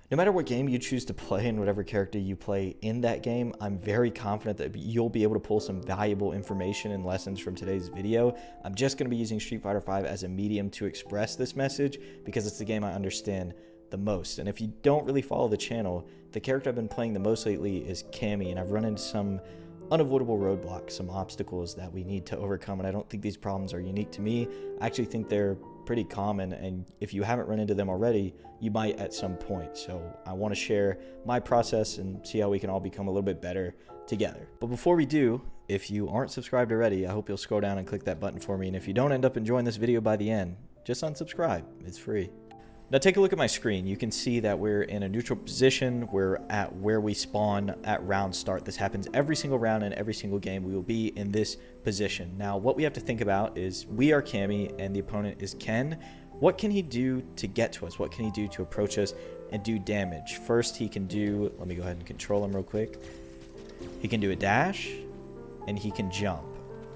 No matter what game you choose to play and whatever character you play in that game, I'm very confident that you'll be able to pull some valuable information and lessons from today's video. I'm just going to be using Street Fighter V as a medium to express this message because it's the game I understand the most. And if you don't really follow the channel, the character I've been playing the most lately is Cammy, and I've run into some unavoidable roadblocks, some obstacles that we need to overcome, and I don't think these problems are unique to me. I actually think they're pretty common, and if you haven't run into them already, you might at some point. So I want to share my process and see how we can all become a little bit better together. But before we do, if you aren't subscribed already, I hope you'll scroll down and click that button for me, and if you don't end up enjoying this video by the end, just unsubscribe. It's free. Now take a look at my screen. You can see that we're in a neutral position. We're at where we spawn at round start. This happens every single round and every single game. We will be in this position. Now what we have to think about is we are Cammy and the opponent is Ken. What can he do to get to us? What can he do to approach us and do damage? First he can do, let me go ahead and control him real quick. He can do a dash and he can jump.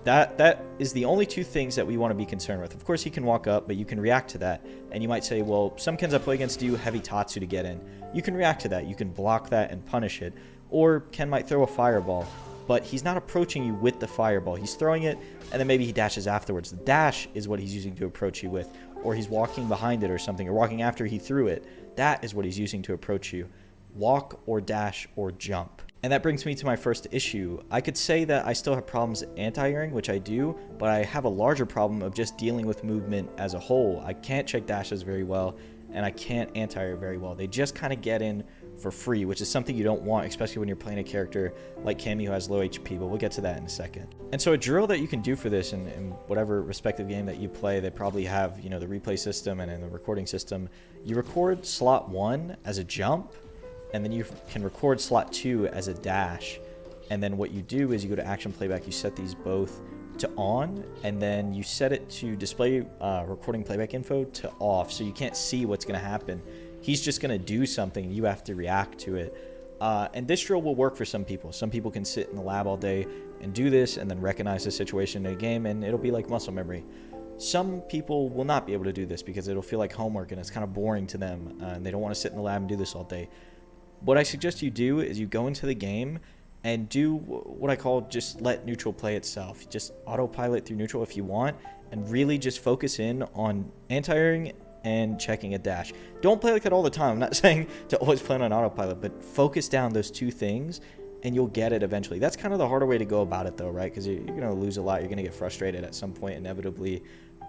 That is the only two things that we want to be concerned with. Of course, he can walk up, but you can react to that. And you might say, well, some Kens I play against do heavy Tatsu to get in. You can react to that. You can block that and punish it. Or Ken might throw a fireball, but he's not approaching you with the fireball. He's throwing it, and then maybe he dashes afterwards. The dash is what he's using to approach you with. Or he's walking behind it or something, or walking after he threw it. That is what he's using to approach you. Walk or dash or jump. And that brings me to my first issue. I could say that I still have problems anti-airing, which I do, but I have a larger problem of just dealing with movement as a whole. I can't check dashes very well, and I can't anti-air very well. They just kind of get in for free, which is something you don't want, especially when you're playing a character like Cammy who has low HP, but we'll get to that in a second. And so a drill that you can do for this in whatever respective game that you play, they probably have, you know, the replay system and in the recording system, you record slot 1 as a jump, and then you can record slot 2 as a dash. And then what you do is you go to action playback, you set these both to on, and then you set it to display recording playback info to off, so you can't see what's going to happen. He's just going to do something, you have to react to it. And this drill will work for some people. Some people can sit in the lab all day and do this and then recognize the situation in a game, and it'll be like muscle memory. Some people will not be able to do this because it'll feel like homework and it's kind of boring to them, and they don't want to sit in the lab and do this all day. What I suggest you do is you go into the game and do what I call just let neutral play itself. Just autopilot through neutral if you want, and really just focus in on anti-airing and checking a dash. Don't play like that all the time. I'm not saying to always play on autopilot, but focus down those two things and you'll get it eventually. That's kind of the harder way to go about it though, right? Because you're going to lose a lot. You're going to get frustrated at some point inevitably.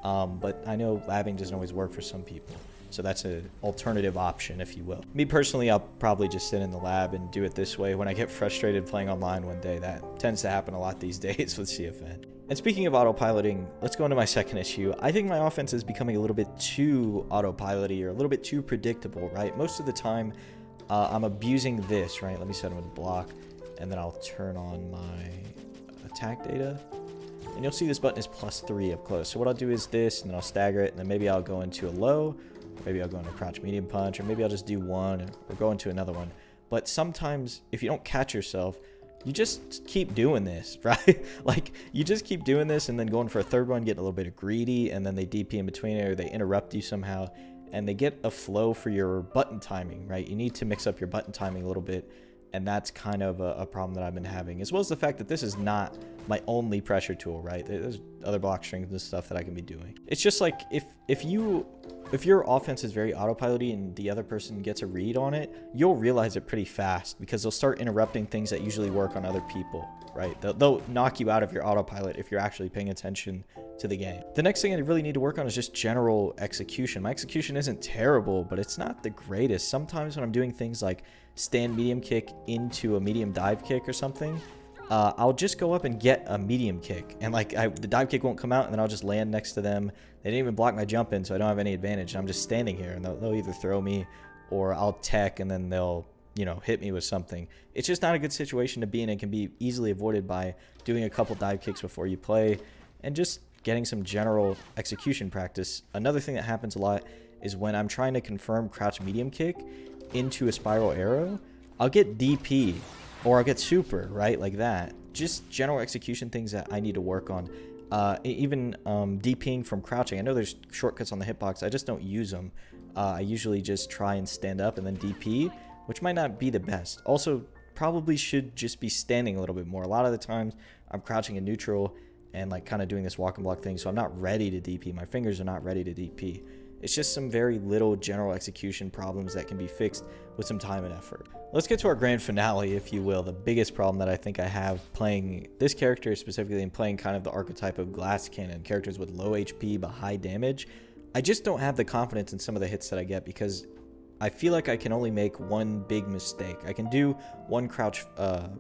But I know labbing doesn't always work for some people. So that's an alternative option, if you will. Me personally, I'll probably just sit in the lab and do it this way when I get frustrated playing online one day. That tends to happen a lot these days with CFN. And speaking of autopiloting, let's go into my second issue. I think my offense is becoming a little bit too autopilot-y or a little bit too predictable, right? Most of the time, I'm abusing this, right? Let me set him with block, and then I'll turn on my attack data. And you'll see this button is +3 up close. So what I'll do is this, and then I'll stagger it, and then maybe I'll go into a low, maybe I'll go into crouch medium punch, or maybe I'll just do one or go into another one. But sometimes if you don't catch yourself, you just keep doing this, right? Like you just keep doing this and then going for a third one, getting a little bit greedy, and then they DP in between it or they interrupt you somehow, and they get a flow for your button timing, right? You need to mix up your button timing a little bit, and that's kind of a problem that I've been having, as well as the fact that this is not my only pressure tool, right? There's other block strings and stuff that I can be doing. It's just like if your offense is very autopilot-y and the other person gets a read on it, you'll realize it pretty fast because they'll start interrupting things that usually work on other people, right? They'll knock you out of your autopilot if you're actually paying attention to the game. The next thing I really need to work on is just general execution. My execution isn't terrible, but it's not the greatest. Sometimes when I'm doing things like stand medium kick into a medium dive kick or something, I'll just go up and get a medium kick, and like the dive kick won't come out, and then I'll just land next to them. They didn't even block my jump in, so I don't have any advantage. I'm just standing here, and they'll either throw me or I'll tech, and then they'll, you know, hit me with something. It's just not a good situation to be in. It can be easily avoided by doing a couple dive kicks before you play and just getting some general execution practice. Another thing that happens a lot is when I'm trying to confirm crouch medium kick into a spiral arrow, I'll get DP or I'll get super, right? Like that. Just general execution things that I need to work on. Even DPing from crouching. I know there's shortcuts on the hitbox. I just don't use them. I usually just try and stand up and then DP, which might not be the best. Also, probably should just be standing a little bit more. A lot of the times I'm crouching in neutral and like kind of doing this walk and block thing, so I'm not ready to DP. My fingers are not ready to DP. It's just some very little general execution problems that can be fixed with some time and effort. Let's get to our grand finale, if you will. The biggest problem that I think I have playing this character specifically and playing kind of the archetype of glass cannon, characters with low HP but high damage. I just don't have the confidence in some of the hits that I get because I feel like I can only make one big mistake. I can do one crouch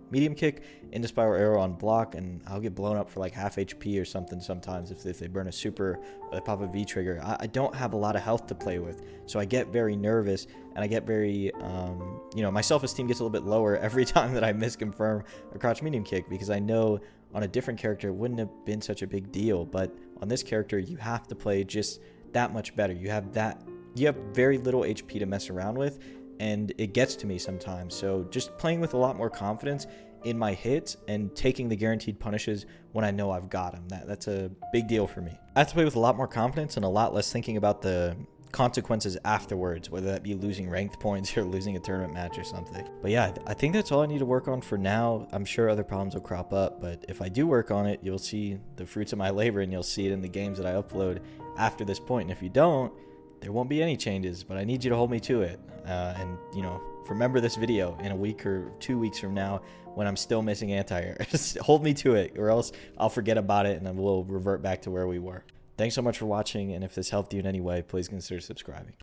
medium kick into spiral arrow on block, and I'll get blown up for like half HP or something sometimes if they burn a super or they pop a V trigger. I don't have a lot of health to play with, so I get very nervous, and I get very, my self-esteem gets a little bit lower every time that I misconfirm a crouch medium kick, because I know on a different character it wouldn't have been such a big deal, but on this character you have to play just that much better. You have very little HP to mess around with, and it gets to me sometimes. So just playing with a lot more confidence in my hits and taking the guaranteed punishes when I know I've got them. That's a big deal for me. I have to play with a lot more confidence and a lot less thinking about the consequences afterwards, whether that be losing ranked points or losing a tournament match or something. But yeah, I think that's all I need to work on for now. I'm sure other problems will crop up, but if I do work on it, you'll see the fruits of my labor, and you'll see it in the games that I upload after this point. And if you don't, there won't be any changes, but I need you to hold me to it. And remember this video in a week or 2 weeks from now when I'm still missing anti-air. Just hold me to it, or else I'll forget about it and then we'll revert back to where we were. Thanks so much for watching, and if this helped you in any way, please consider subscribing.